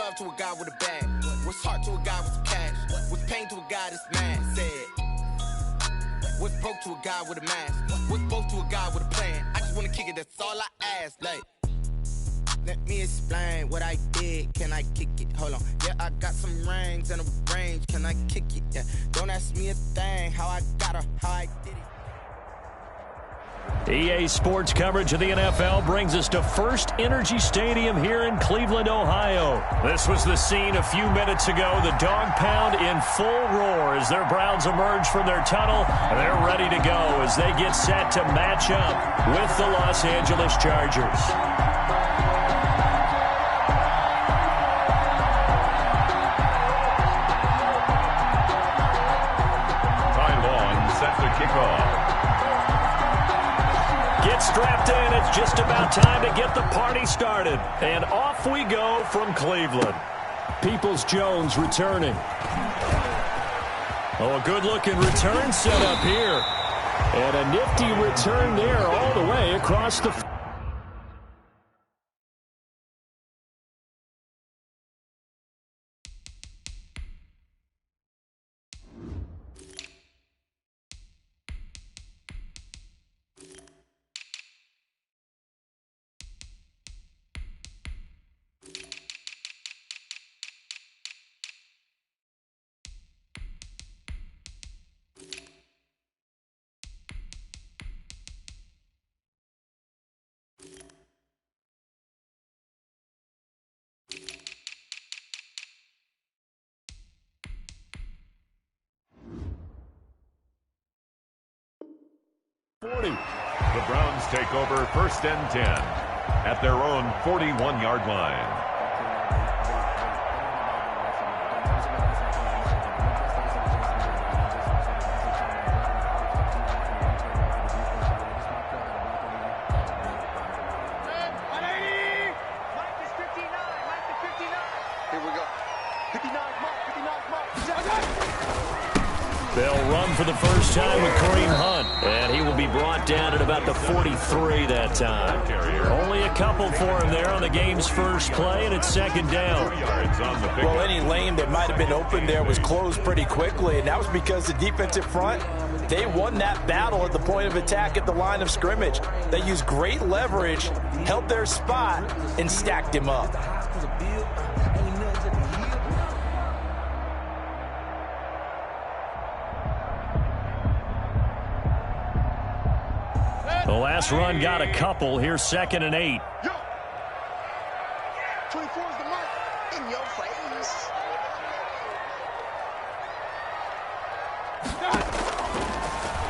love to a guy with a bag? What's heart to a guy with some cash? What's pain to a guy that's mad? Said. What's broke to a guy with a mask? What's both to a guy with a plan? I just wanna kick it, that's all I ask. Like, let me explain what I did. Can I kick it? Hold on. Yeah, I got some rings and a range. Can I kick it? Yeah. Don't ask me a thing. How I got her, how I did it. EA Sports coverage of the NFL brings us to First Energy Stadium here in Cleveland, Ohio. This was the scene a few minutes ago. The dog pound in full roar as their Browns emerge from their tunnel. They're ready to go as they get set to match up with the Los Angeles Chargers. Set to kick off. Get strapped in. It's just about time to get the party started. And off we go from Cleveland. Peoples-Jones returning. Oh, a good-looking return set up here. And a nifty return there all the way across the field. The Browns take over 1st and 10 at their own 41-yard line. They'll run for the first time with Kareem Hunt, and he will be brought down at about the 43 that time. Only a couple for him there on the game's first play, and it's second down. Well, any lane that might have been open there was closed pretty quickly, and that was because the defensive front, they won that battle at the point of attack at the line of scrimmage. They used great leverage, held their spot, and stacked him up. The last run got a couple. Here's 2nd and 8. 24 is the mark in your face.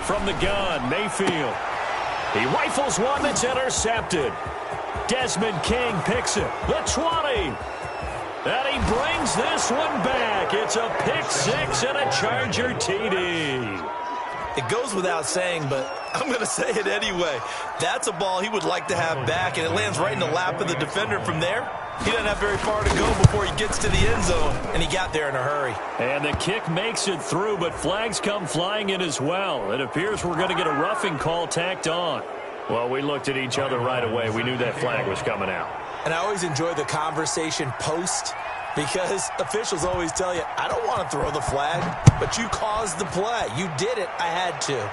From the gun, Mayfield. He rifles one that's intercepted. Desmond King picks it. The 20. And he brings this one back. It's a pick six and a Charger TD. It goes without saying, but I'm going to say it anyway. That's a ball he would like to have back, and it lands right in the lap of the defender. From there, he doesn't have very far to go before he gets to the end zone, and he got there in a hurry. And the kick makes it through, but flags come flying in as well. It appears we're going to get a roughing call tacked on. Well, we looked at each other right away. We knew that flag was coming out. And I always enjoy the conversation post, because officials always tell you, I don't want to throw the flag, but you caused the play. You did it. I had to.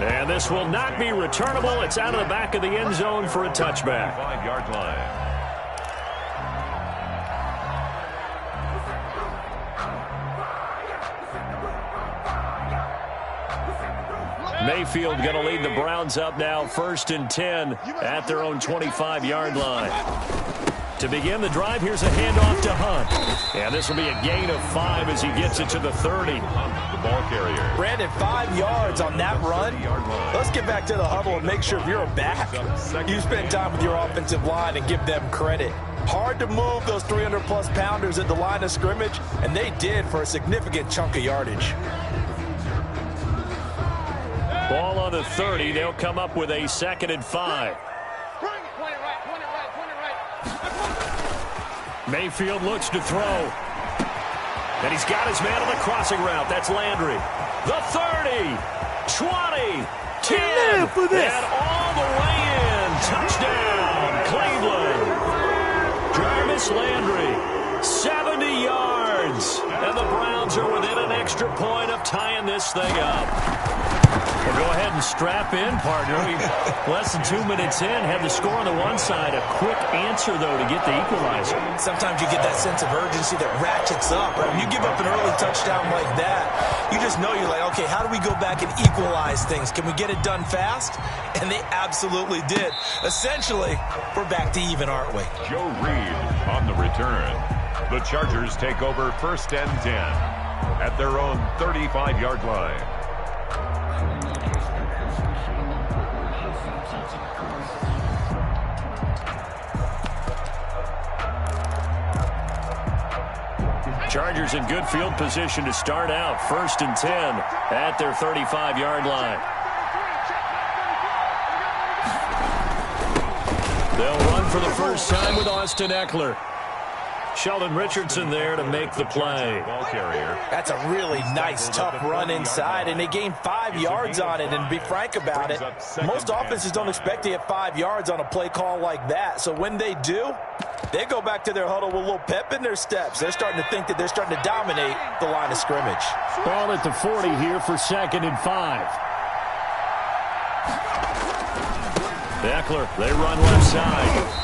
And this will not be returnable. It's out of the back of the end zone for a touchback. 5-yard line. Mayfield going to lead the Browns up now 1st and 10 at their own 25-yard line. To begin the drive, here's a handoff to Hunt. And this will be a gain of 5 as he gets it to the 30. The ball carrier. Brandon, 5 yards on that run. Let's get back to the huddle and make sure if you're a back, you spend time with your offensive line and give them credit. Hard to move those 300-plus pounders at the line of scrimmage, and they did for a significant chunk of yardage. Ball on the 30. They'll come up with a 2nd and 5. Mayfield looks to throw. And he's got his man on the crossing route. That's Landry. The 30, 20, 10, and all the way in. Touchdown, Cleveland. Jarvis Jarvis Landry, 70 yards. And the Browns are within an extra point of tying this thing up. Well, go ahead and strap in, partner. Less than 2 minutes in, have the score on the one side. A quick answer, though, to get the equalizer. Sometimes you get that sense of urgency that ratchets up. Right? When you give up an early touchdown like that, you just know you're like, okay, how do we go back and equalize things? Can we get it done fast? And they absolutely did. Essentially, we're back to even, aren't we? Joe Reed on the return. The Chargers take over 1st and 10 at their own 35-yard line. Chargers in good field position to start out. 1st and 10 at their 35-yard line. They'll run for the first time with Austin Eckler. Sheldon Richardson there to make the play. That's a really nice, tough run inside, and they gained 5 yards on it. And to be frank about it, most offenses don't expect to get 5 yards on a play call like that. So when they do, they go back to their huddle with a little pep in their steps. They're starting to think that they're starting to dominate the line of scrimmage. Ball at the 40 here for 2nd and 5. Eckler, they run left side.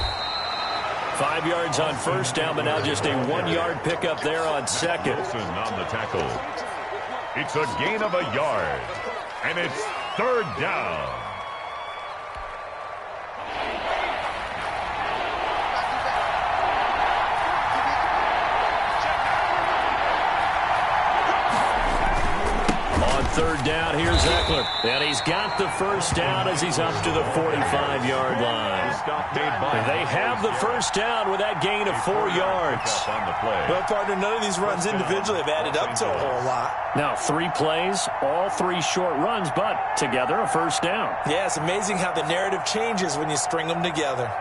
5 yards on first down, but now just a 1-yard pickup there on second. Wilson on the tackle. It's a gain of a yard, and it's 3rd down. On 3rd down, here's Eckler. And he's got the first down as he's up to the 45-yard line. They have the first down with that gain of 4 yards. Well, partner, none of these runs individually have added up to a whole lot. Now, 3 plays, all 3 short runs, but together a first down. Yeah, it's amazing how the narrative changes when you string them together.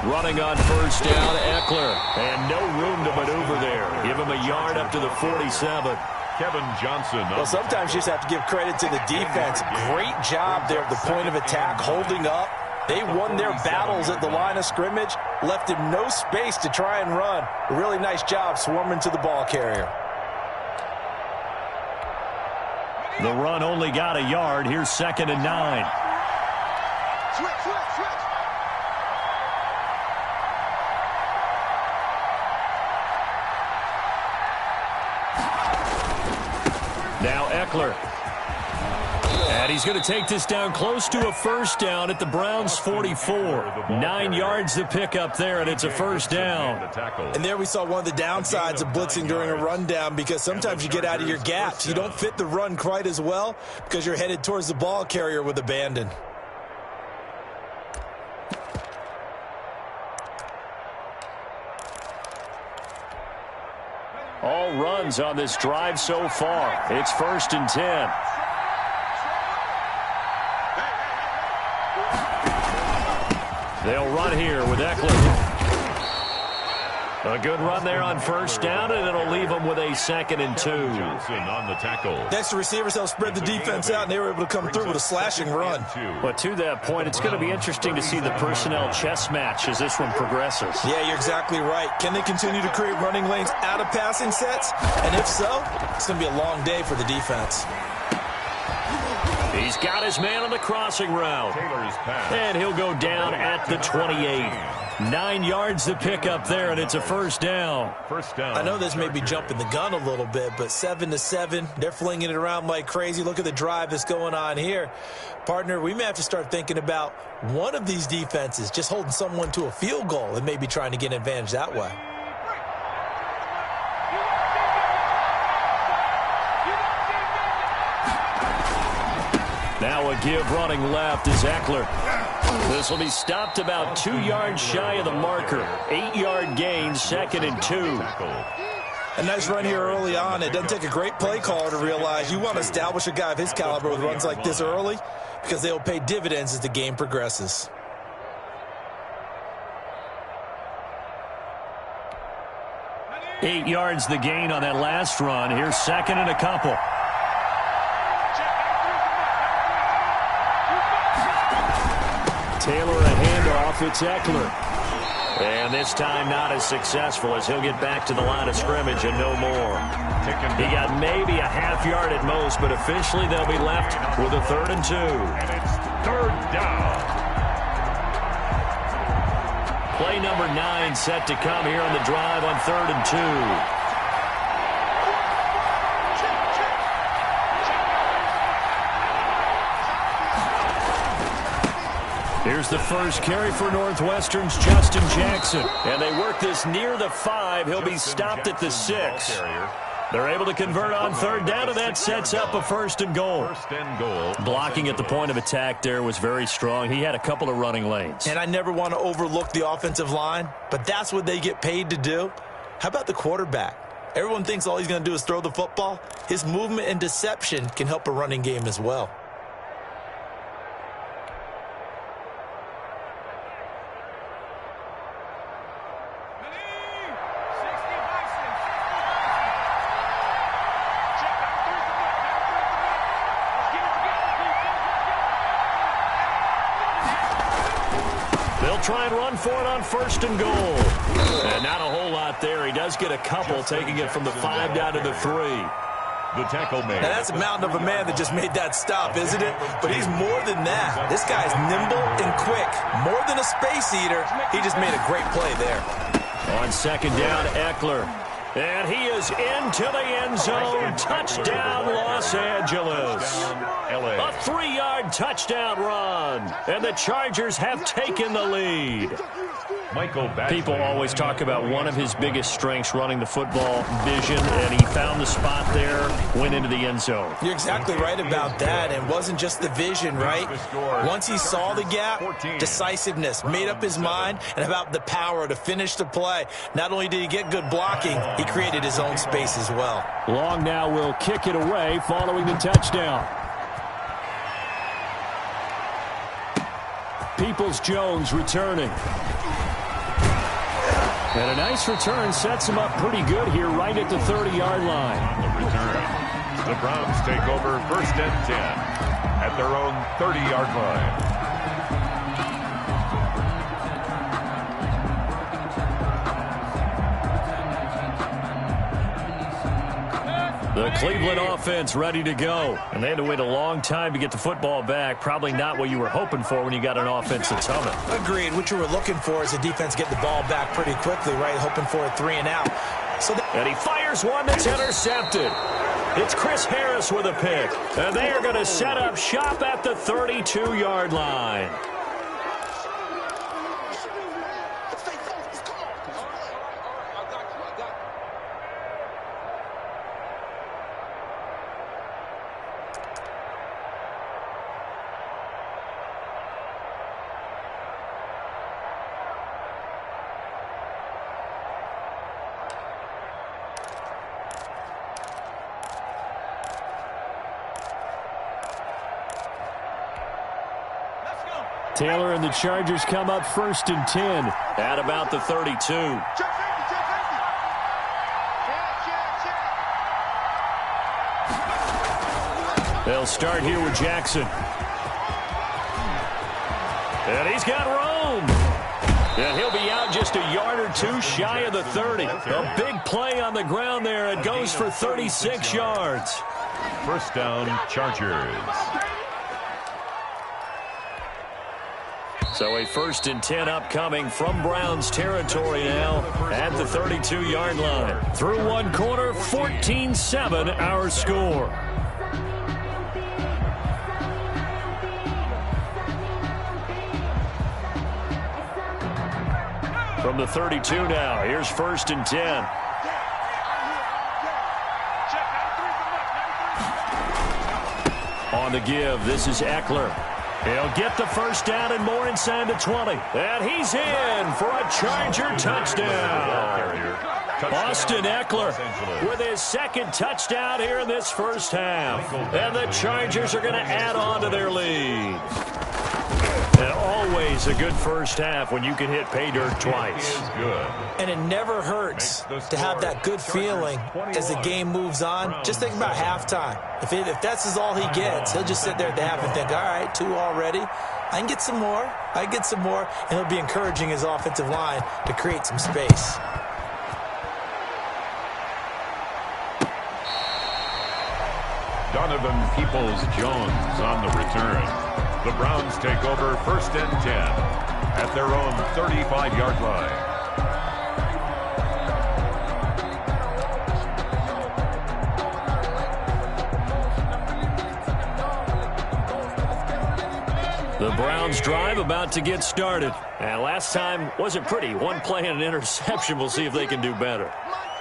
Running on first down, Eckler. And no room to maneuver there. Give him a yard up to the 47. Kevin Johnson. Well, sometimes you just have to give credit to the defense. Great job there at the point of attack, holding up. They won their battles at the line of scrimmage, left him no space to try and run. A really nice job swarming to the ball carrier. The run only got a yard. Here's 2nd and 9. Now Eckler. And he's going to take this down close to a first down at the Browns' 44. 9 yards to pick up there, and it's a first down. And there we saw one of the downsides of blitzing during a rundown, because sometimes you get out of your gaps. You don't fit the run quite as well because you're headed towards the ball carrier with abandon. All runs on this drive so far. It's 1st and 10. They'll run here with Eckler. A good run there on first down, and it'll leave them with a 2nd and 2. Johnson on the tackle. Next, the receivers helped spread the defense out, and they were able to come through with a slashing run. But to that point, it's going to be interesting to see the personnel chess match as this one progresses. Yeah, you're exactly right. Can they continue to create running lanes out of passing sets? And if so, it's going to be a long day for the defense. He's got his man on the crossing route. And he'll go down at the 28. 9 yards to pick up there, and it's a first down. I know this may be jumping the gun a little bit, but 7-7, they're flinging it around like crazy. Look at the drive that's going on here. Partner, we may have to start thinking about one of these defenses just holding someone to a field goal and maybe trying to get an advantage that way. Now a give running left is Eckler. This will be stopped about 2 yards shy of the marker. 8-yard gain, 2nd and 2. A nice run here early on. It doesn't take a great play caller to realize you want to establish a guy of his caliber with runs like this early, because they'll pay dividends as the game progresses. Eight yards the gain on that last run. Here's second and a couple. Taylor a handoff. It's Eckler. And this time not as successful as he'll get back to the line of scrimmage and no more. He got maybe a half yard at most, but officially they'll be left with a 3rd and 2. And it's 3rd down. Play number 9 set to come here on the drive on 3rd and 2. Here's the first carry for Northwestern's Justin Jackson. And they work this near the 5. He'll be stopped at the 6. They're able to convert on 3rd down, and that sets up a 1st and goal. Blocking at the point of attack there was very strong. He had a couple of running lanes. And I never want to overlook the offensive line, but that's what they get paid to do. How about the quarterback? Everyone thinks all he's going to do is throw the football. His movement and deception can help a running game as well. Try and run for it on 1st and goal. And not a whole lot there. He does get a couple, taking it from the 5 down to the 3. The tackle made. Now that's a mountain of a man that just made that stop, isn't it? But he's more than that. This guy's nimble and quick. More than a space eater. He just made a great play there. On 2nd down, Eckler. And he is into the end zone. Touchdown, Los Angeles. A 3-yard touchdown run. And the Chargers have taken the lead. People always talk about one of his biggest strengths, running the football, vision, and he found the spot there, went into the end zone. You're exactly right about that. It wasn't just the vision, right? Once he saw the gap, decisiveness, made up his mind, and about the power to finish the play. Not only did he get good blocking, he created his own space as well. Long now will kick it away following the touchdown. Peoples-Jones returning. And a nice return sets him up pretty good here right at the 30-yard line. On the return, the Browns take over 1st and 10 at their own 30-yard line. The Cleveland offense ready to go. And they had to wait a long time to get the football back. Probably not what you were hoping for when you got an offense that's humming. Agreed. What you were looking for is a defense get the ball back pretty quickly, right? Hoping for a 3 and out. And he fires one that's intercepted. It's Chris Harris with a pick. And they are going to set up shop at the 32-yard line. Taylor and the Chargers come up 1st and 10 at about the 32. They'll start here with Jackson. And he's got room. And he'll be out just a yard or two shy of the 30. A big play on the ground there. It goes for 36 yards. 1st down, Chargers. So a 1st and 10 upcoming from Browns territory now at the 32-yard line. Through one quarter, 14-7 our score. From the 32 now, here's 1st and 10. On the give, this is Eckler. He'll get the 1st down and more inside the 20. And he's in for a Charger touchdown. Austin Eckler with his second touchdown here in this first half. And the Chargers are going to add on to their lead. And always a good first half when you can hit pay dirt twice. And it never hurts to have that good feeling as the game moves on. Just think about halftime. If that's all he gets, he'll just sit there at the half and think, all right, 2 already. I can get some more. I can get some more. And he'll be encouraging his offensive line to create some space. Donovan Peoples-Jones on the return. The Browns take over 1st and 10 at their own 35-yard line. The Browns drive about to get started. And last time wasn't pretty. One play and an interception. We'll see if they can do better.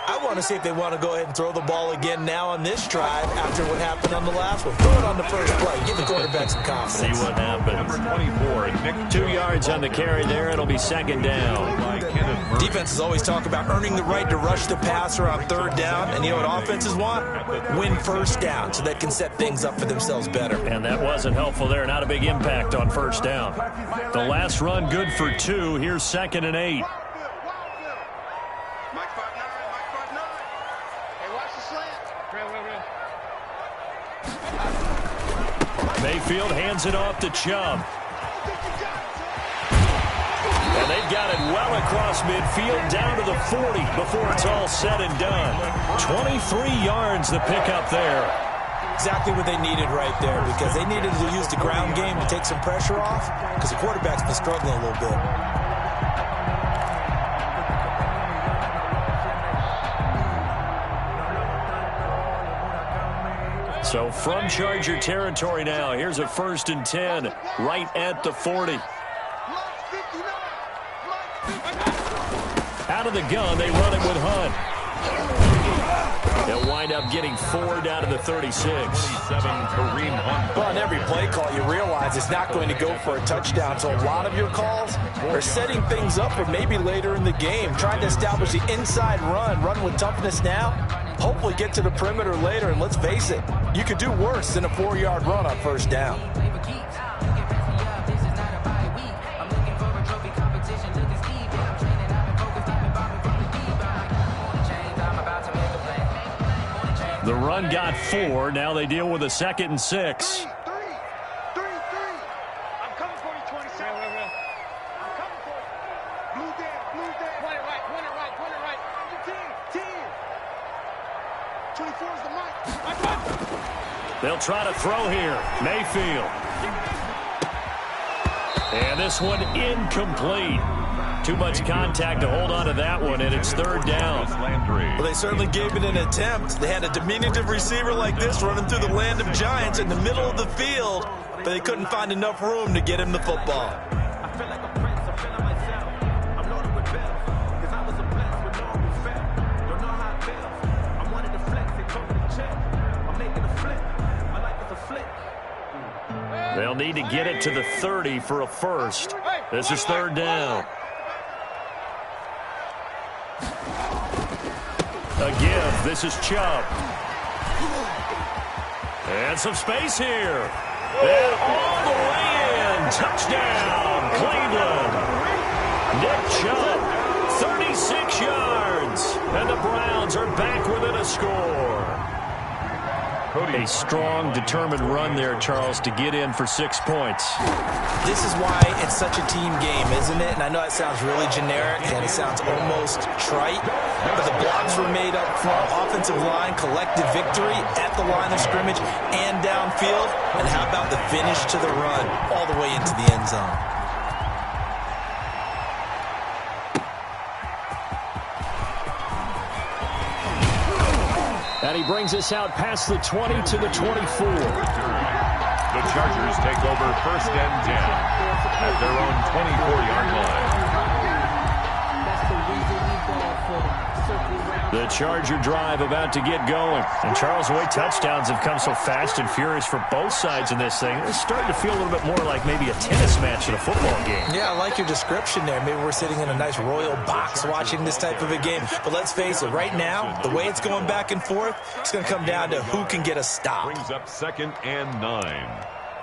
I want to see if they want to go ahead and throw the ball again now on this drive after what happened on the last one. Throw it on the first play. Give the quarterback some confidence. See what happens. Number 24, Nick 2 yards on the carry there. It'll be 2nd down. Defenses always talk about earning the right to rush the passer on 3rd down. And you know what offenses want? Win 1st down so they can set things up for themselves better. And that wasn't helpful there. Not a big impact on 1st down. The last run good for 2. Here's 2nd and 8. Mayfield hands it off to Chubb. And they've got it well across midfield down to the 40 before it's all said and done. 23 yards the pickup there. Exactly what they needed right there because they needed to use the ground game to take some pressure off because the quarterback's been struggling a little bit. So from Charger territory now, here's a 1st and 10 right at the 40. Out of the gun, they run it with Hunt. They'll wind up getting 4 down to the 36. Well, on every play call, you realize it's not going to go for a touchdown. So a lot of your calls are setting things up for maybe later in the game, trying to establish the inside run with toughness now. Hopefully get to the perimeter later, and let's face it, you could do worse than a 4-yard run on 1st down. The run got 4. Now they deal with a 2nd and 6. They'll try to throw here. Mayfield. And this one incomplete. Too much contact to hold on to that one, and it's 3rd down. Well, they certainly gave it an attempt. They had a diminutive receiver like this running through the land of giants in the middle of the field, but they couldn't find enough room to get him the football. They'll need to get it to the 30 for a 1st. This is 3rd down. A give. This is Chubb. And some space here. And all the way in. Touchdown, Cleveland. Nick Chubb, 36 yards. And the Browns are back within a score. A strong, determined run there, Charles, to get in for 6 points. This is why it's such a team game, isn't it? And I know it sounds really generic and it sounds almost trite, but the blocks were made up front, offensive line, collective victory at the line of scrimmage and downfield. And how about the finish to the run all the way into the end zone? And he brings us out past the 20 to the 24. The Chargers take over 1st and 10 at their own 24-yard line. The Charger drive about to get going. And Charles, the way touchdowns have come so fast and furious for both sides in this thing, it's starting to feel a little bit more like maybe a tennis match in a football game. Yeah, I like your description there. Maybe we're sitting in a nice royal box watching this type of a game. But let's face it, right now, the way it's going back and forth, it's going to come down to who can get a stop. Brings up 2nd and 9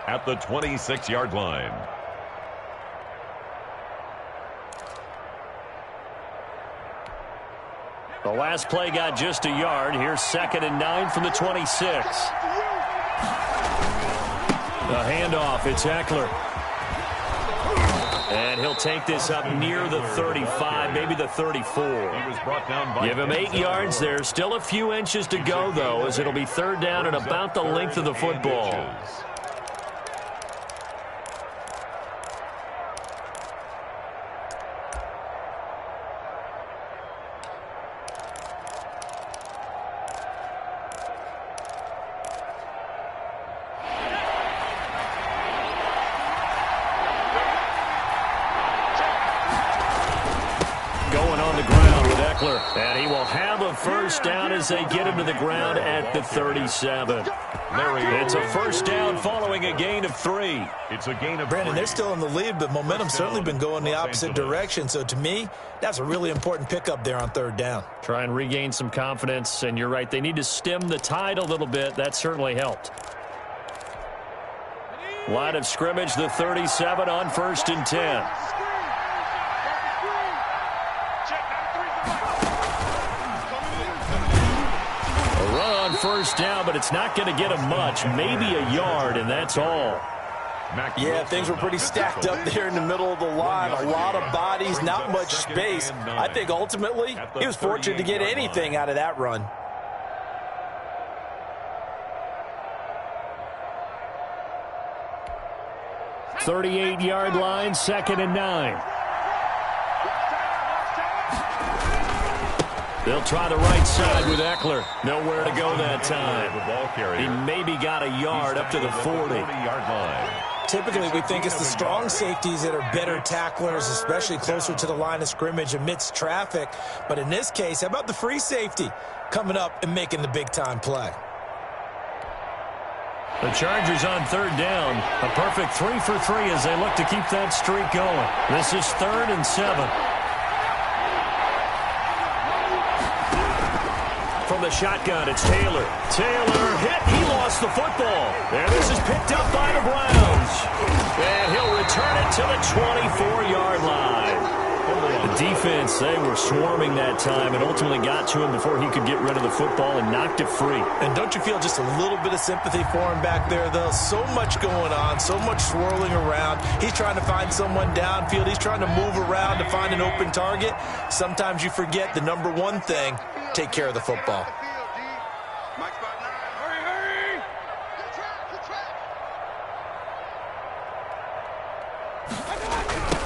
at the 26-yard line. The last play got just a yard. Here's 2nd and 9 from the 26. The handoff, it's Eckler. And he'll take this up near the 35, maybe the 34. He was brought down by Give him 8 yards there. Still a few inches to go, though, as it'll be 3rd down and about the length of the football. And he will have a first down as they get him to the ground at the 37. It's a first down following a gain of 3. It's a gain of Brandon, they're still in the lead, but momentum's certainly been going the opposite direction. So to me, that's a really important pickup there on 3rd down. Try and regain some confidence, and you're right, they need to stem the tide a little bit. That certainly helped. Line of scrimmage, the 37 on 1st and 10. First down, but it's not going to get him much. Maybe a yard, and that's all. Yeah, things were pretty stacked up there in the middle of the line. A lot of bodies, not much space. I think ultimately he was fortunate to get anything out of that run. .38-yard line, 2nd and 9. They'll try the right side with Eckler. Nowhere to go that time. He maybe got a yard up to the 40-yard line. Typically, we think it's the strong safeties that are better tacklers, especially closer to the line of scrimmage amidst traffic. But in this case, how about the free safety coming up and making the big-time play? The Chargers on 3rd down. A perfect 3 for 3 as they look to keep that streak going. This is 3rd and 7. From the shotgun, it's Taylor. Taylor hit. He lost the football. And this is picked up by the Browns. And he'll return it to the 24-yard line. The defense, they were swarming that time and ultimately got to him before he could get rid of the football and knocked it free. And don't you feel just a little bit of sympathy for him back there, though? So much going on, so much swirling around. He's trying to find someone downfield. He's trying to move around to find an open target. Sometimes you forget the number one thing: take care of the football.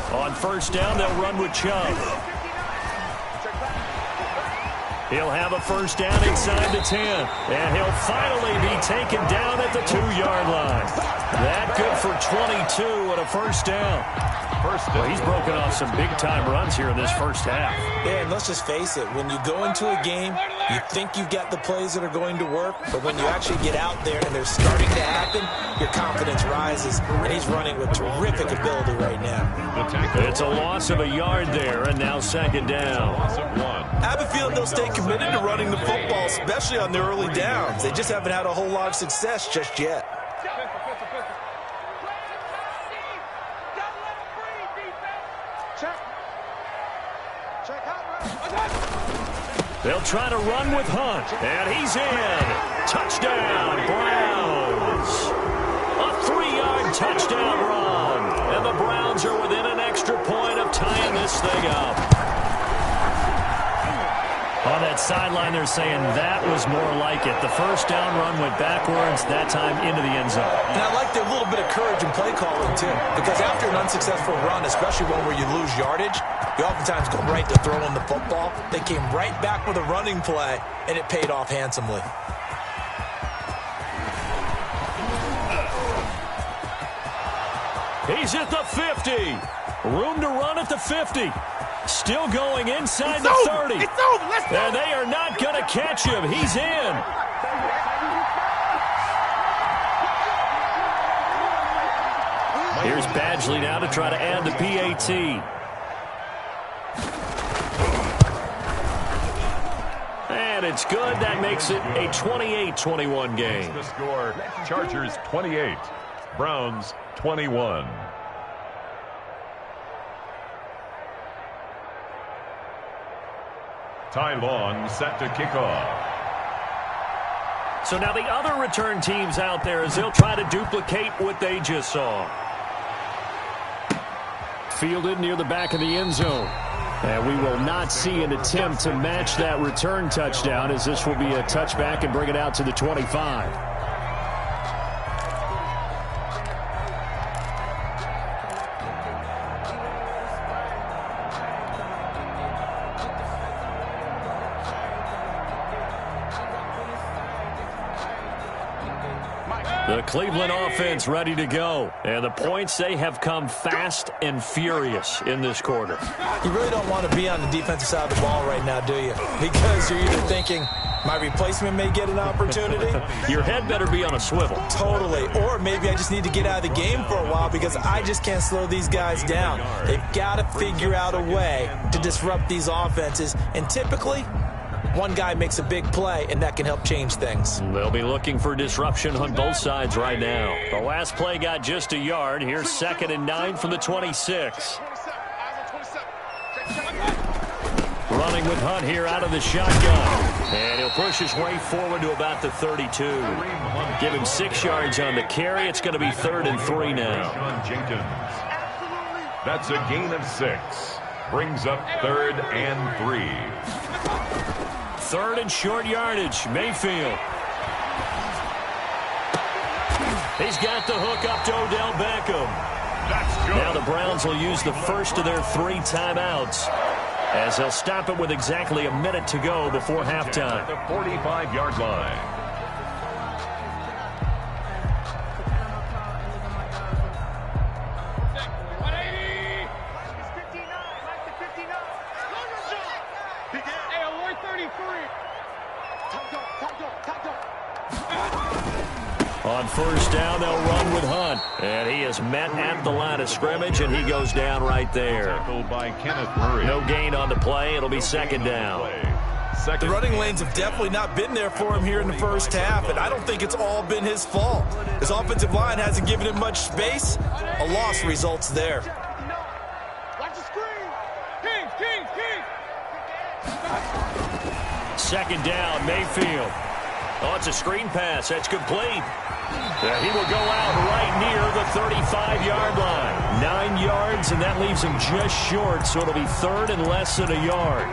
On 1st down, they'll run with Chubb. He'll have a first down inside the 10. And he'll finally be taken down at the 2-yard line. That good for 22 and a first down. Well, he's broken off some big-time runs here in this first half. Yeah, and let's just face it. When you go into a game, you think you've got the plays that are going to work, but when you actually get out there and they're starting to happen, your confidence rises, and he's running with terrific ability right now. It's a loss of a yard there, and now 2nd down. I have a feeling they'll stay committed to running the football, especially on the early downs. They just haven't had a whole lot of success just yet. They'll try to run with Hunt, and he's in. Touchdown, Browns. A 3-yard touchdown run, and the Browns are within an extra point of tying this thing up. On that sideline, they're saying that was more like it. The first down run went backwards, that time into the end zone. And I like their little bit of courage in play calling, too, because after an unsuccessful run, especially one where you lose yardage, you oftentimes go right to throwing the football. They came right back with a running play, and it paid off handsomely. He's at the 50. Room to run at the 50. Still going inside the 30. It's over. Let's go. And they are not going to catch him. He's in. Here's Badgley now to try to add the PAT. And it's good. That makes it a 28-21 game. The score, Chargers 28, Browns 21. Ty Long set to kick off. So now the other return teams out there as they'll try to duplicate what they just saw. Fielded near the back of the end zone. And we will not see an attempt to match that return touchdown, as this will be a touchback and bring it out to the 25. The Cleveland offense ready to go. And the points, they have come fast and furious in this quarter. You really don't want to be on the defensive side of the ball right now, do you? Because you're either thinking, my replacement may get an opportunity. Your head better be on a swivel. Totally. Or maybe I just need to get out of the game for a while because I just can't slow these guys down. They've got to figure out a way to disrupt these offenses. And typically, one guy makes a big play, and that can help change things. They'll be looking for disruption on both sides right now. The last play got just a yard. Here's 2nd and 9 from the 26. Running with Hunt here out of the shotgun. And he'll push his way forward to about the 32. Give him 6 yards on the carry. It's going to be 3rd and 3 now. That's a gain of 6. Brings up 3rd and 3. 3rd and short yardage. Mayfield. He's got the hook up to Odell Beckham. That's good. Now the Browns will use the first of their 3 timeouts, as they'll stop it with exactly a minute to go before halftime. At the 45-yard line. On 1st down, they'll run with Hunt. And he is met at the line of scrimmage, and he goes down right there. Tackled by Kenneth Murray. No gain on the play. It'll be 2nd down. The running lanes have definitely not been there for him here in the first half, and I don't think it's all been his fault. His offensive line hasn't given him much space. A loss results there. Watch the screen. King. 2nd down, Mayfield. Oh, it's a screen pass. That's complete. He will go out right near the 35-yard line. 9 yards, and that leaves him just short, so it'll be 3rd and less than a yard.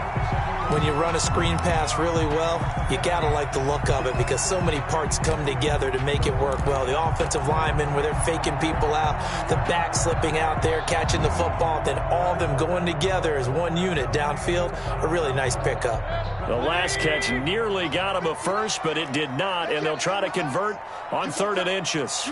When you run a screen pass really well, you got to like the look of it because so many parts come together to make it work well. The offensive linemen, where they're faking people out, the back slipping out there, catching the football, then all of them going together as one unit downfield. A really nice pickup. The last catch nearly got him a first, but it did not, and they'll try to convert on 3rd and inches.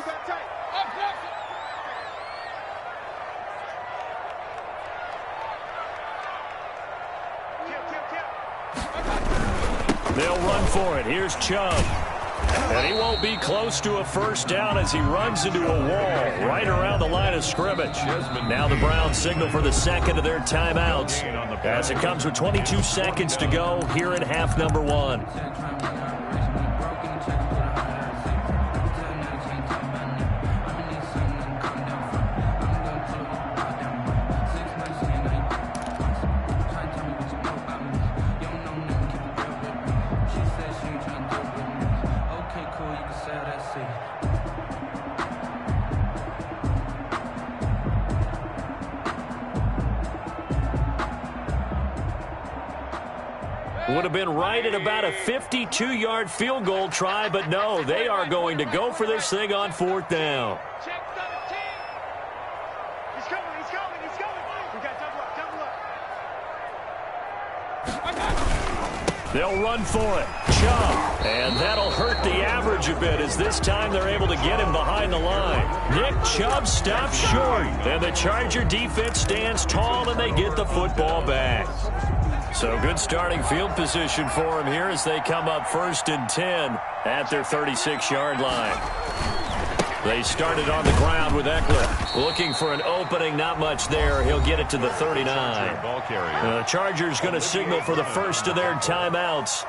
They'll run for it. Here's Chubb. And he won't be close to a 1st down as he runs into a wall right around the line of scrimmage. Now the Browns signal for the 2nd of their timeouts as it comes with 22 seconds to go here in half number 1. Would have been right at about a 52-yard field goal try, but no, they are going to go for this thing on 4th down. Check 13. He's coming. We got double up. They'll run for it. Chubb. And that'll hurt the average a bit as this time they're able to get him behind the line. Nick Chubb stops short. And the Charger defense stands tall and they get the football back. So good starting field position for him here as they come up 1st and 10 at their 36-yard line. They started on the ground with Eckler. Looking for an opening, not much there. He'll get it to the 39. The Chargers going to signal for the first of their timeouts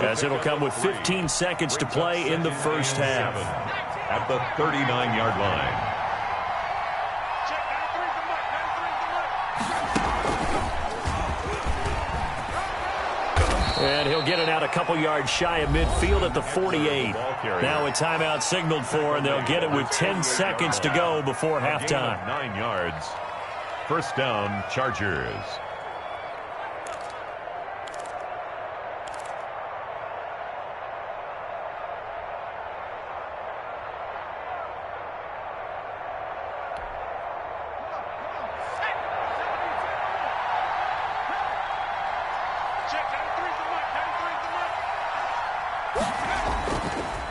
as it'll come with 15 seconds to play in the first half. At the 39-yard line. And he'll get it out a couple yards shy of midfield at the 48. Now a timeout signaled for, and they'll get it with 10 seconds to go before halftime. 9 yards. First down, Chargers.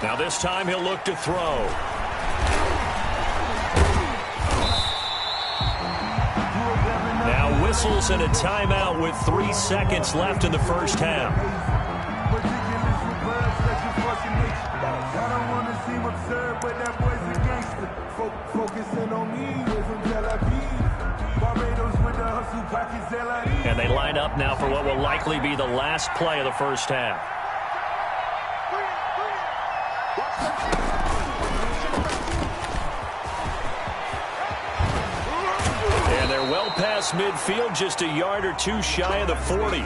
Now this time he'll look to throw. Now whistles and a timeout with 3 seconds left in the first half. And they line up now for what will likely be the last play of the first half. Well past midfield, just a yard or two shy of the 40.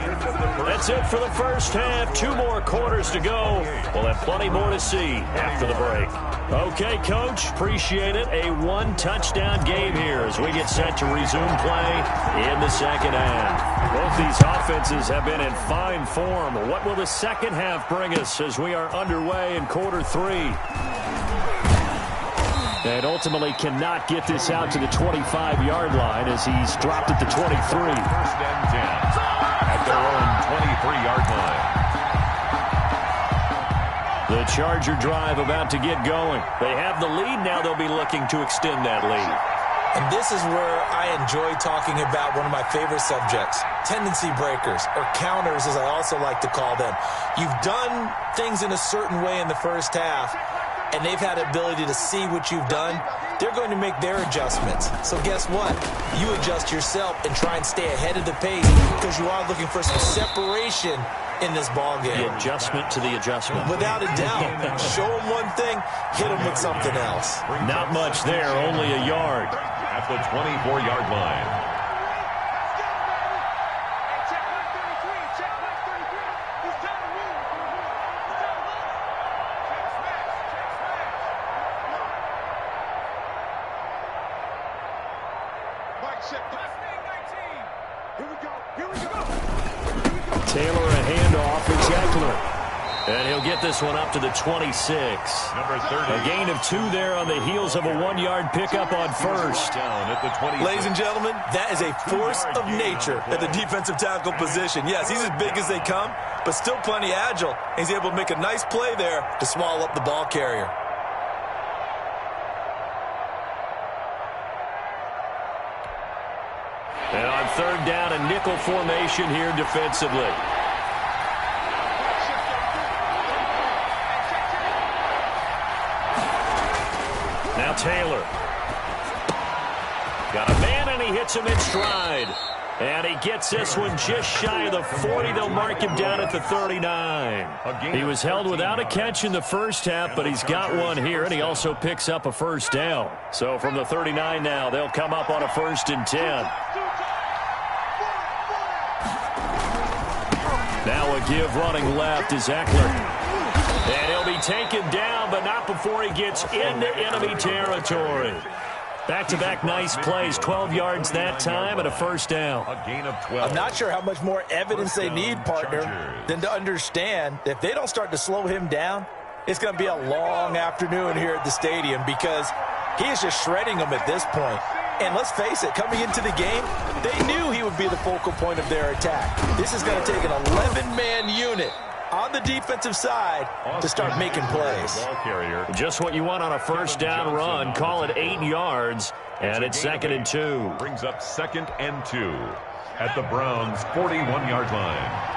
That's it for the first half. 2 more quarters to go. We'll have plenty more to see after the break. Okay, Coach, appreciate it. A 1-touchdown game here as we get set to resume play in the second half. Both these offenses have been in fine form. What will the second half bring us as we are underway in quarter 3? And ultimately cannot get this out to the 25-yard line as he's dropped at the 23. First and 10 at their own 23-yard line. The Charger drive about to get going. They have the lead. Now they'll be looking to extend that lead. And this is where I enjoy talking about one of my favorite subjects, tendency breakers, or counters as I also like to call them. You've done things in a certain way in the first half, and they've had the ability to see what you've done. They're going to make their adjustments. So guess what? You adjust yourself and try and stay ahead of the pace because you are looking for some separation in this ball game. The adjustment to the adjustment. Without a doubt. Show them one thing, hit them with something else. Not much there, only a yard. At the 24-yard line. Taylor a handoff. It's Eckler. And he'll get this one up to the 26. Number 30. A gain of 2 there on the heels of a 1-yard pickup on first. Down at the 26. Ladies and gentlemen, that is a force of nature at the defensive tackle position. Yes, he's as big as they come, but still plenty agile. He's able to make a nice play there to swallow up the ball carrier. And on 3rd down, a nickel formation here defensively. Now Taylor. Got a man, and he hits him in stride. And he gets this one just shy of the 40. They'll mark him down at the 39. He was held without a catch in the first half, but he's got one here, and he also picks up a first down. So from the 39 now, they'll come up on a 1st and 10. Now a give running left is Eckler. And he'll be taken down, but not before he gets into enemy territory. Back-to-back nice plays, 12 yards that time and a first down. A gain of 12. I'm not sure how much more evidence they need, partner, than to understand that if they don't start to slow him down, it's going to be a long afternoon here at the stadium because he is just shredding them at this point. And let's face it, coming into the game, they knew he would be the focal point of their attack. This is going to take an 11-man unit on the defensive side to start making plays. Just what you want on a first down run. Call it 8 yards, and it's 2nd and 2. Brings up 2nd and 2 at the Browns' 41-yard line.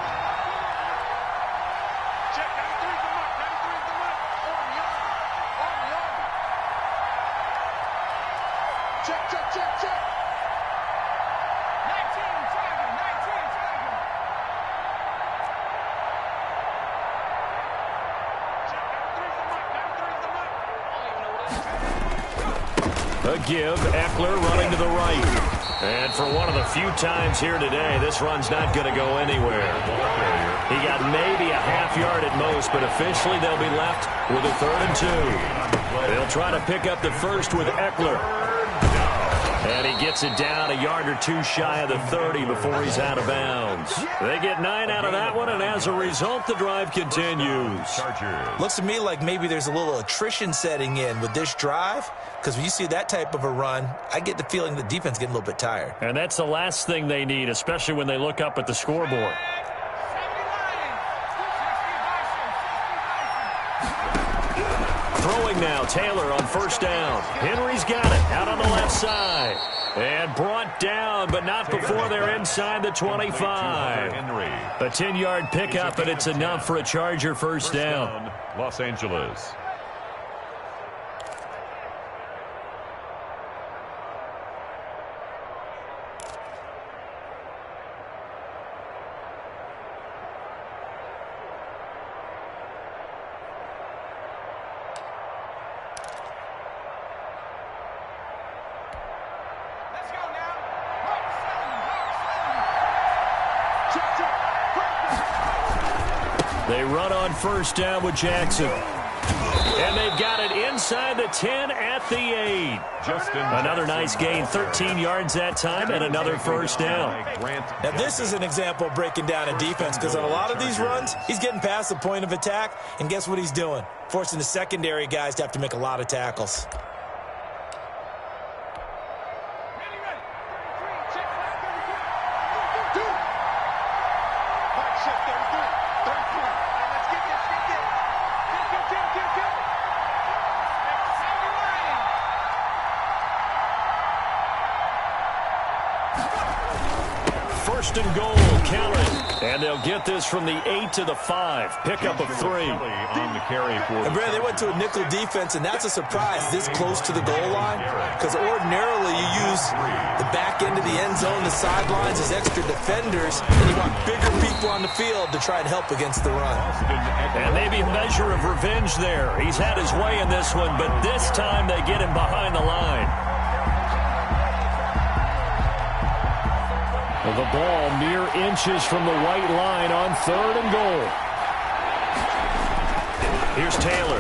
A give, Eckler running to the right. And for one of the few times here today, this run's not going to go anywhere. He got maybe a half yard at most, but officially they'll be left with a 3rd and 2. They'll try to pick up the first with Eckler. And he gets it down a yard or 2 shy of the 30 before he's out of bounds. They get 9 out of that one, and as a result, the drive continues. Looks to me like maybe there's a little attrition setting in with this drive, because when you see that type of a run, I get the feeling the defense getting a little bit tired. And that's the last thing they need, especially when they look up at the scoreboard. Throwing now, Taylor on first down. Henry's got it out on the left side. And brought down, but not before they're inside the 25. A 10-yard pickup, and it's enough for a Charger first down. Los Angeles. They run on first down with Jackson. And they've got it inside the 10 at the 8. Another nice gain, 13 yards that time, and another first down. Now, this is an example of breaking down a defense, because on a lot of these runs, he's getting past the point of attack, and guess what he's doing? Forcing the secondary guys to have to make a lot of tackles. First and goal, count it. And they'll get this from the 8 to the 5. Pickup of 3. On the carry for and Brad, they went to a nickel defense, and that's a surprise this close to the goal line, because ordinarily you use the back end of the end zone, the sidelines as extra defenders, and you want bigger people on the field to try and help against the run. And maybe a measure of revenge there. He's had his way in this one, but this time they get him behind the line. The ball mere inches from the white line on 3rd and goal. Here's Taylor.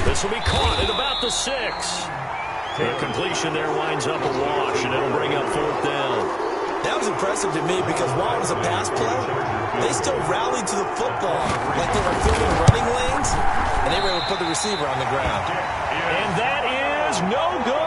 This will be caught at about the 6. The completion there winds up a wash, and it'll bring up 4th down. That was impressive to me, because while it was a pass play, they still rallied to the football like they were filling running lanes, and they were able to put the receiver on the ground. And that is no good.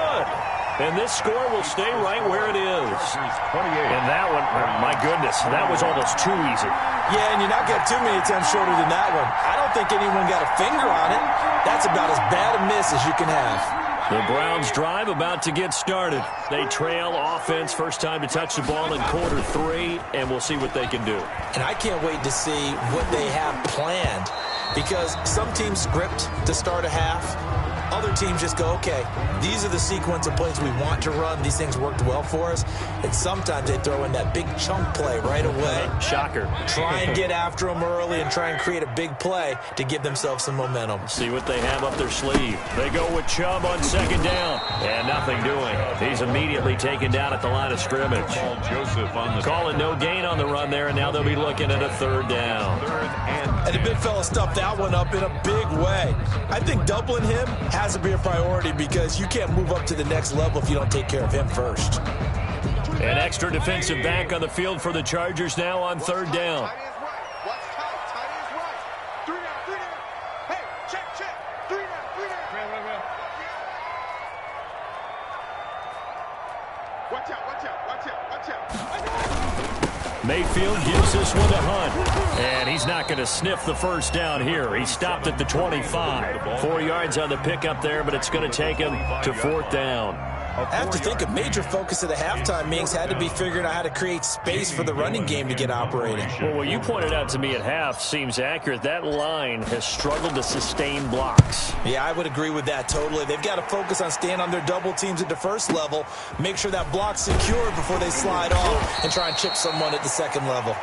And this score will stay right where it is. And that one, my goodness, that was almost too easy. Yeah, and you're not getting too many attempts shorter than that one. I don't think anyone got a finger on it. That's about as bad a miss as you can have. The Browns drive about to get started. They trail offense, first time to touch the ball in quarter 3, and we'll see what they can do. And I can't wait to see what they have planned, because some teams script to start a half. Other teams just go, okay, these are the sequence of plays we want to run. These things worked well for us. And sometimes they throw in that big chunk play right away. Shocker. Try and get after them early and try and create a big play to give themselves some momentum. See what they have up their sleeve. They go with Chubb on 2nd down. And nothing doing. He's immediately taken down at the line of scrimmage. Calling no gain on the run there, and now they'll be looking at a 3rd down. And the big fella stuffed that one up in a big way. I think doubling him has to be a priority, because you can't move up to the next level if you don't take care of him first. An extra defensive back on the field for the Chargers now on 3rd down. Watch out, watch out, watch out, watch out. Mayfield gives this one to Hunt. And he's not going to sniff the first down here. He stopped at the 25. 4 yards on the pickup there, but it's going to take him to 4th down. I have to think a major focus of the halftime meetings had to be figuring out how to create space for the running game to get operating. Well, what you pointed out to me at half seems accurate. That line has struggled to sustain blocks. Yeah, I would agree with that totally. They've got to focus on staying on their double teams at the first level, make sure that block's secured before they slide off and try and chip someone at the second level.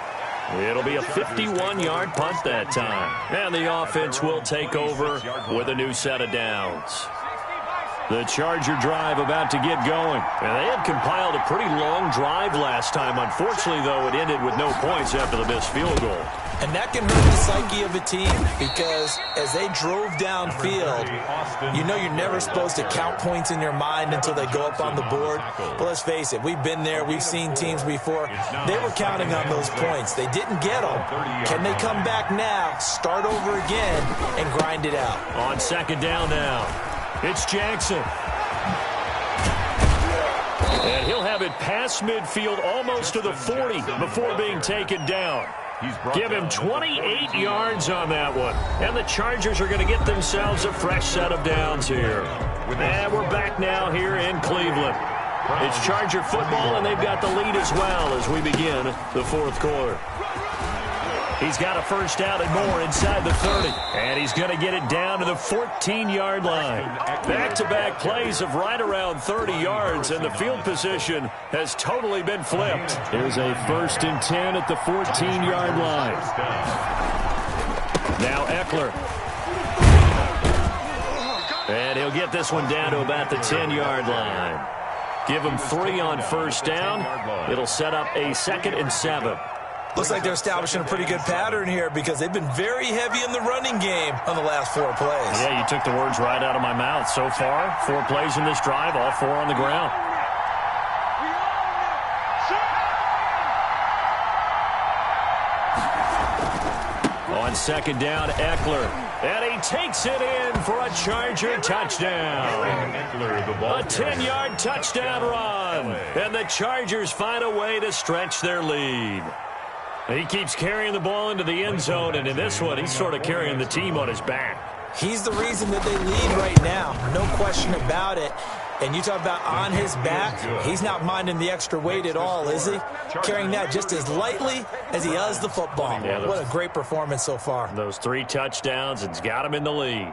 It'll be a 51-yard punt that time. And the offense will take over with a new set of downs. The Charger drive about to get going. And they had compiled a pretty long drive last time. Unfortunately, though, it ended with no points after the missed field goal. And that can hurt the psyche of a team because as they drove downfield, you know you're never supposed to count points in your mind until they go up on the board. But let's face it, we've been there. We've seen teams before. They were counting on those points. They didn't get them. Can they come back now, start over again, and grind it out? On 2nd down now, it's Jackson. And he'll have it past midfield almost to the 40 before being taken down. Give him 28 yards on that one. And the Chargers are going to get themselves a fresh set of downs here. And we're back now here in Cleveland. It's Charger football, and they've got the lead as well as we begin the 4th quarter. He's got a first down and more inside the 30. And he's going to get it down to the 14-yard line. Back-to-back plays of right around 30 yards, and the field position has totally been flipped. Here's a 1st and 10 at the 14-yard line. Now Eckler. And he'll get this one down to about the 10-yard line. Give him 3 on first down. It'll set up a 2nd and 7. Looks like they're establishing a pretty good pattern here because they've been very heavy in the running game on the last 4 plays. Yeah, you took the words right out of my mouth. So far, 4 plays in this drive, all 4 on the ground. On 2nd down, Eckler. And he takes it in for a Charger touchdown. A 10-yard touchdown run. And the Chargers find a way to stretch their lead. He keeps carrying the ball into the end zone, and in this one, he's sort of carrying the team on his back. He's the reason that they lead right now. No question about it. And you talk about on his back, he's not minding the extra weight at all, is he? Carrying that just as lightly as he does the football. Yeah, what a great performance so far. Those 3 touchdowns, it's got him in the lead.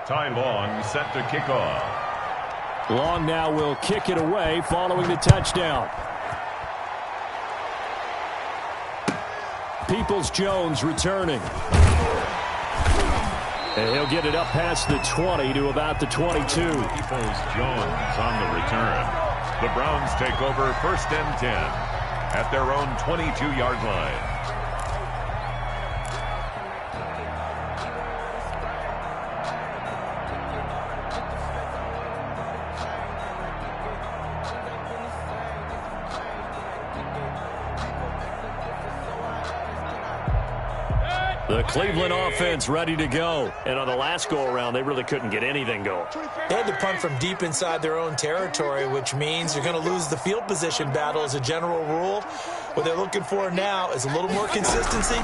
Ty Long set to kick off. Long now will kick it away following the touchdown. Peoples-Jones returning. And he'll get it up past the 20 to about the 22. Peoples-Jones on the return. The Browns take over 1st and 10 at their own 22-yard line. The Cleveland offense ready to go. And on the last go-around, they really couldn't get anything going. They had to punt from deep inside their own territory, which means you're going to lose the field position battle as a general rule. What they're looking for now is a little more consistency.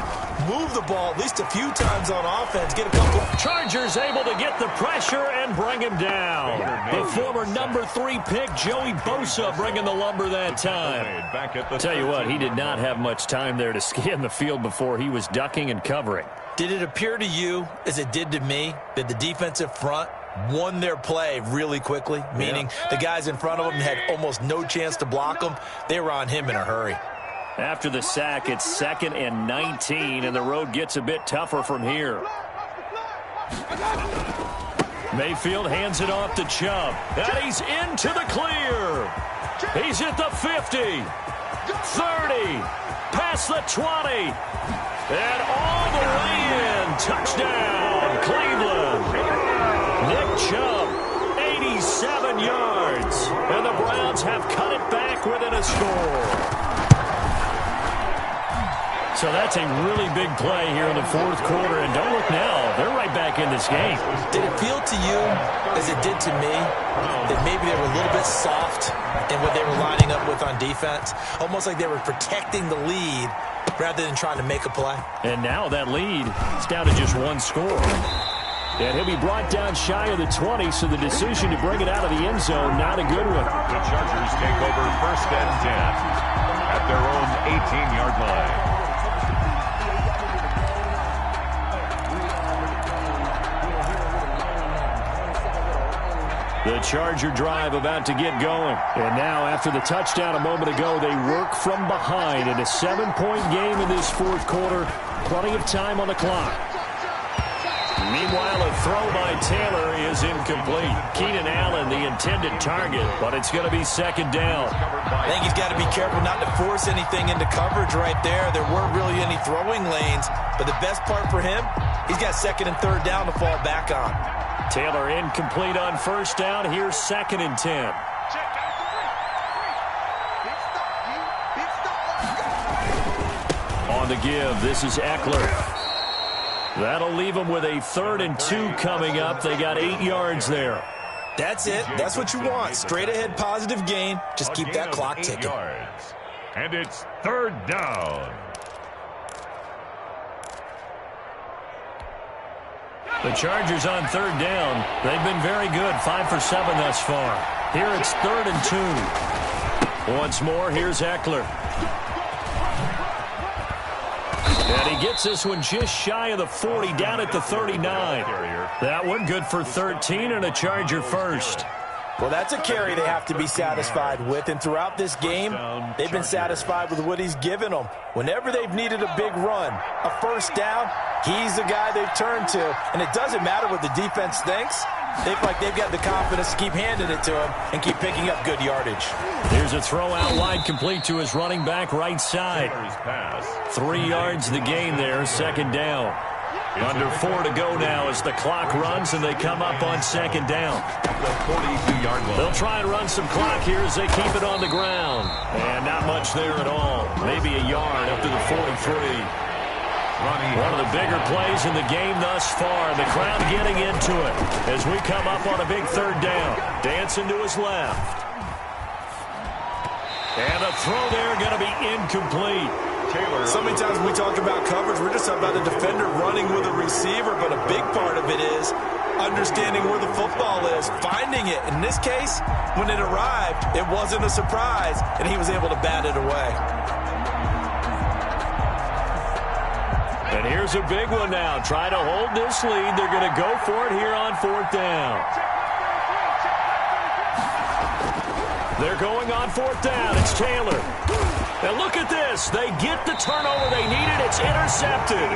Move the ball at least a few times on offense. Get a couple. Chargers able to get the pressure and bring him down. The former number 3 pick, Joey Bosa, bringing the lumber that time. I'll tell you what, he did not have much time there to scan the field before he was ducking and covering. Did it appear to you, as it did to me, that the defensive front won their play really quickly? Meaning the guys in front of them had almost no chance to block them. They were on him in a hurry. After the sack, it's 2nd and 19, and the road gets a bit tougher from here. Mayfield hands it off to Chubb, and he's into the clear. He's at the 50, 30, past the 20, and all the way in. Touchdown, Cleveland. Nick Chubb, 87 yards, and the Browns have cut it back within a score. So that's a really big play here in the fourth quarter. And don't look now, they're right back in this game. Did it feel to you, as it did to me, that maybe they were a little bit soft in what they were lining up with on defense? Almost like they were protecting the lead rather than trying to make a play. And now that lead is down to just one score. And he'll be brought down shy of the 20, so the decision to bring it out of the end zone, not a good one. The Chargers take over first and 10 at their own 18-yard line. The Charger drive about to get going. And now, after the touchdown a moment ago, they work from behind in a 7-point game in this fourth quarter. Plenty of time on the clock. Meanwhile, a throw by Taylor is incomplete. Keenan Allen, the intended target, but it's going to be second down. I think he's got to be careful not to force anything into coverage right there. There weren't really any throwing lanes, but the best part for him, he's got second and third down to fall back on. Taylor incomplete on first down. Here's second and 10. On the give, this is Eckler. That'll leave them with a 3rd and 2 coming up. They got 8 yards there. That's it. That's what you want. Straight ahead positive gain. Just keep that clock ticking. And it's third down. The Chargers on third down. They've been very good. 5 for 7 thus far. Here it's 3rd and 2. Once more, here's Eckler. And he gets this one just shy of the 40, down at the 39. That one good for 13 and a Charger first. Well, that's a carry they have to be satisfied with. And throughout this game, they've been satisfied with what he's given them. Whenever they've needed a big run, a first down, he's the guy they've turned to. And it doesn't matter what the defense thinks. They feel like they've got the confidence to keep handing it to him and keep picking up good yardage. Here's a throw out wide, complete to his running back right side. 3 yards the gain there, second down. Under 4 to go now as the clock runs and they come up on second down. The 42-yard line. They'll try and run some clock here as they keep it on the ground. And not much there at all. Maybe a yard up to the 43. One of the bigger plays in the game thus far. The crowd getting into it as we come up on a big third down. Dancing to his left. And a throw there going to be incomplete. So many times when we talk about coverage, we're just about a defender running with a receiver, but a big part of it is understanding where the football is, finding it. In this case, when it arrived, it wasn't a surprise, and he was able to bat it away. And here's a big one now. Try to hold this lead. They're going to go for it here on fourth down. They're going on fourth down. It's Taylor. And look at this. They get the turnover they needed. It's intercepted.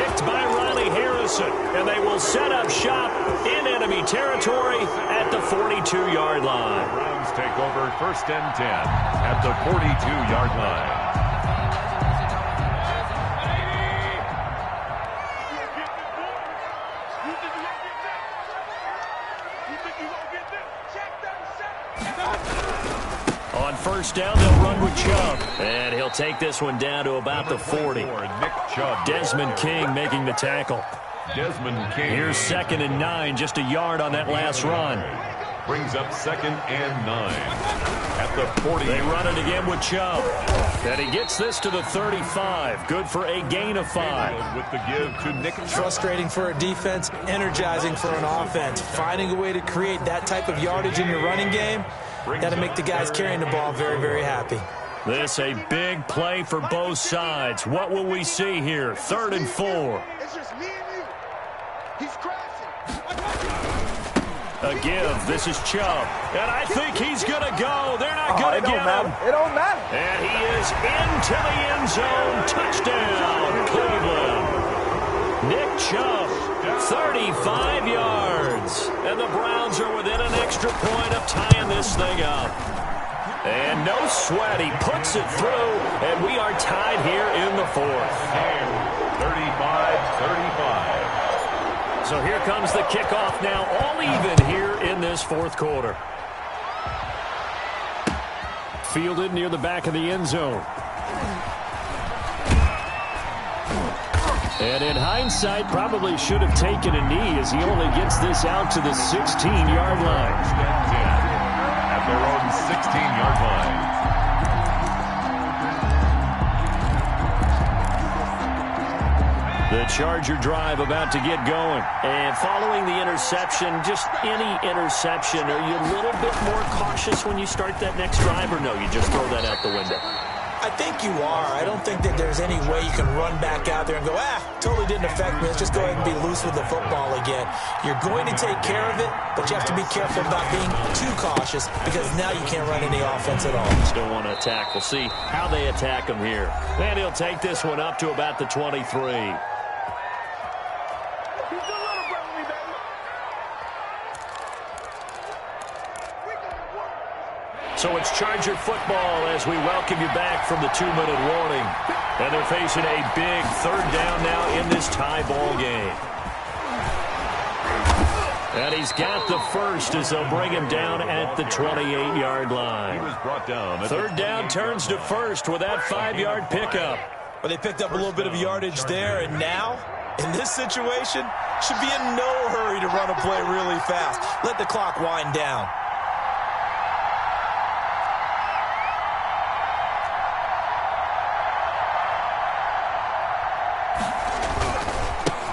Picked by Riley Harrison. And they will set up shop in enemy territory at the 42-yard line. Browns take over first and 10 at the 42-yard line. On first down, they'll run with Chubb. And he'll take this one down to about the 40. Nick Chubb. Desmond King making the tackle. Desmond King. Here's 2nd and 9, just a yard on that last run. Brings up 2nd and 9 at the 40. They run it again with Chubb. And he gets this to the 35. Good for a gain of 5. With the give to Nick Chubb. Frustrating for a defense, energizing for an offense. Finding a way to create that type of yardage in your running game, got to make the guys carrying the ball very, very happy. This a big play for both sides. What will we see here? 3rd and 4. It's just me and you. He's crashing. A give. This is Chubb. And I think he's going to go. They're not going to get him. It don't matter. And he is into the end zone. Touchdown, Cleveland. Nick Chubb, 35 yards. And the Browns are within an extra point of tying this thing up. And no sweat. He puts it through. And we are tied here in the 4th. 35-35. So here comes the kickoff now, all even here in this 4th quarter. Fielded near the back of the end zone. And in hindsight, probably should have taken a knee as he only gets this out to the 16-yard line. At their own 16-yard line. The Charger drive about to get going. And following the interception, just any interception, are you a little bit more cautious when you start that next drive, or no, you just throw that out the window? I think you are. I don't think that there's any way you can run back out there and go, totally didn't affect me. Let's just go ahead and be loose with the football again. You're going to take care of it, but you have to be careful about being too cautious because now you can't run any offense at all. Still want to attack. We'll see how they attack him here. And he'll take this one up to about the 23. So it's Charger football as we welcome you back from the 2-minute warning. And they're facing a big third down now in this tie ball game. And he's got the first as they'll bring him down at the 28-yard line. He was brought down. Third down turns to first with that 5-yard pickup. Well, they picked up a little bit of yardage there, and now, in this situation, should be in no hurry to run a play really fast. Let the clock wind down.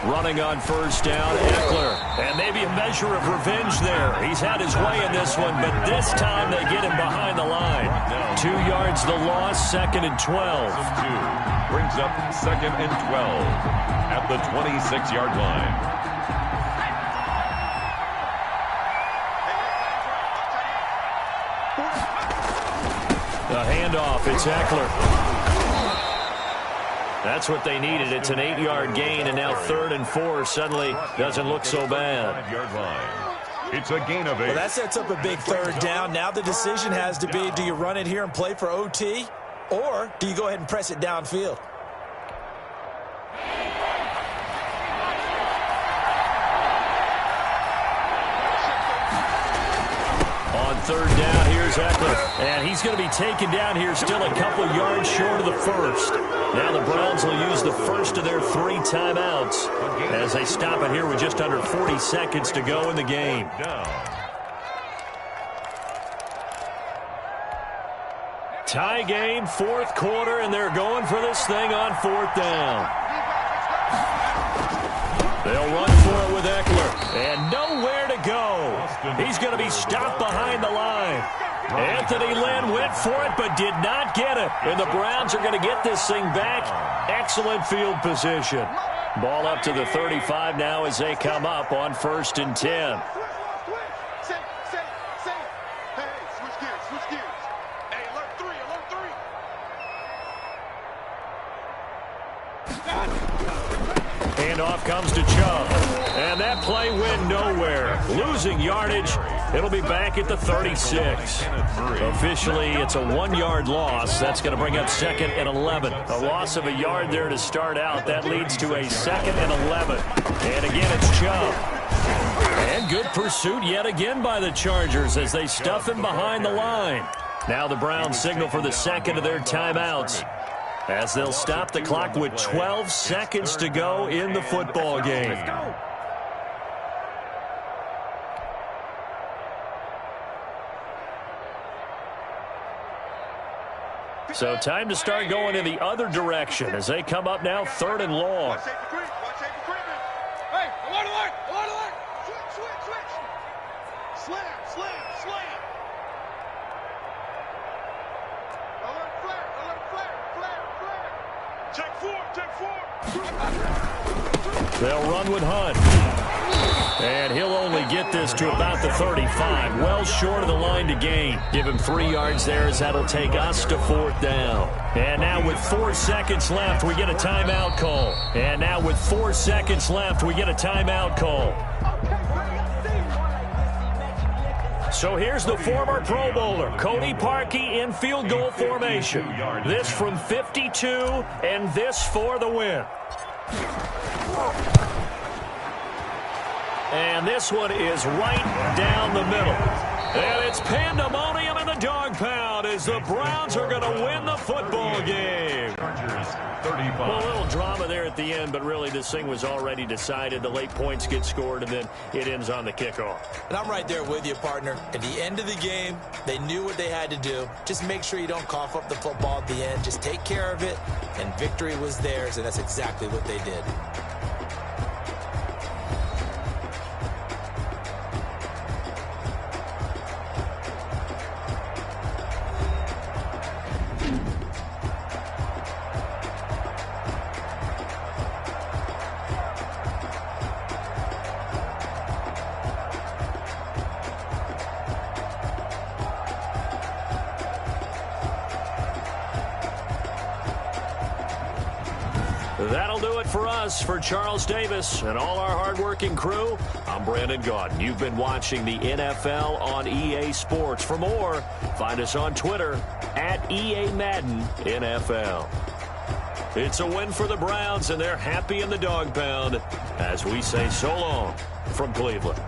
Running on first down, Eckler. And maybe a measure of revenge there. He's had his way in this one, but this time they get him behind the line. 2 yards the loss, 2nd and 12. Brings up 2nd and 12 at the 26-yard line. The handoff, it's Eckler. That's what they needed. It's an 8-yard gain, and now 3rd and 4 suddenly doesn't look so bad. It's a gain of 8. Well, that sets up a big third down. Now the decision has to be, do you run it here and play for OT, or do you go ahead and press it downfield? On third down, here's Eckler. And he's going to be taken down here still a couple yards short of the first. Now the Browns will use the first of their 3 timeouts as they stop it here with just under 40 seconds to go in the game. Tie game, 4th quarter, and they're going for this thing on 4th down. They'll run for it with Eckler, and nowhere to go. He's going to be stopped behind the line. Anthony Lynn went for it but did not get it. And the Browns are going to get this thing back. Excellent field position. Ball up to the 35 now as they come up on 1st and 10. Handoff comes to Chubb. And that play went nowhere. Losing yardage. It'll be back at the 36. Officially, it's a 1-yard loss. That's going to bring up 2nd and 11. A loss of a yard there to start out. That leads to a 2nd and 11. And again, it's Chubb. And good pursuit yet again by the Chargers as they stuff him behind the line. Now the Browns signal for the 2nd of their timeouts, as they'll stop the clock with 12 seconds to go in the football game. So time to start going in the other direction as they come up now 3rd and long. Hey, alert! Switch! Slam! Alert, flare! Check 4! They'll run with Hunt. And he'll only get this to about the 35. Well short of the line to gain. Give him 3 yards there as that'll take us to 4th down. And now with 4 seconds left, we get a timeout call. So here's the former Pro Bowler, Cody Parkey, in field goal formation. This from 52, and this for the win. And this one is right down the middle. And it's pandemonium in the dog pound as the Browns are going to win the football game. Chargers 35. Well, a little drama there at the end, but really this thing was already decided. The late points get scored, and then it ends on the kickoff. And I'm right there with you, partner. At the end of the game, they knew what they had to do. Just make sure you don't cough up the football at the end. Just take care of it, and victory was theirs, and that's exactly what they did. That'll do it for us. For Charles Davis and all our hardworking crew, I'm Brandon Gaudin. You've been watching the NFL on EA Sports. For more, find us on Twitter at EA Madden NFL. It's a win for the Browns, and they're happy in the dog pound as we say so long from Cleveland.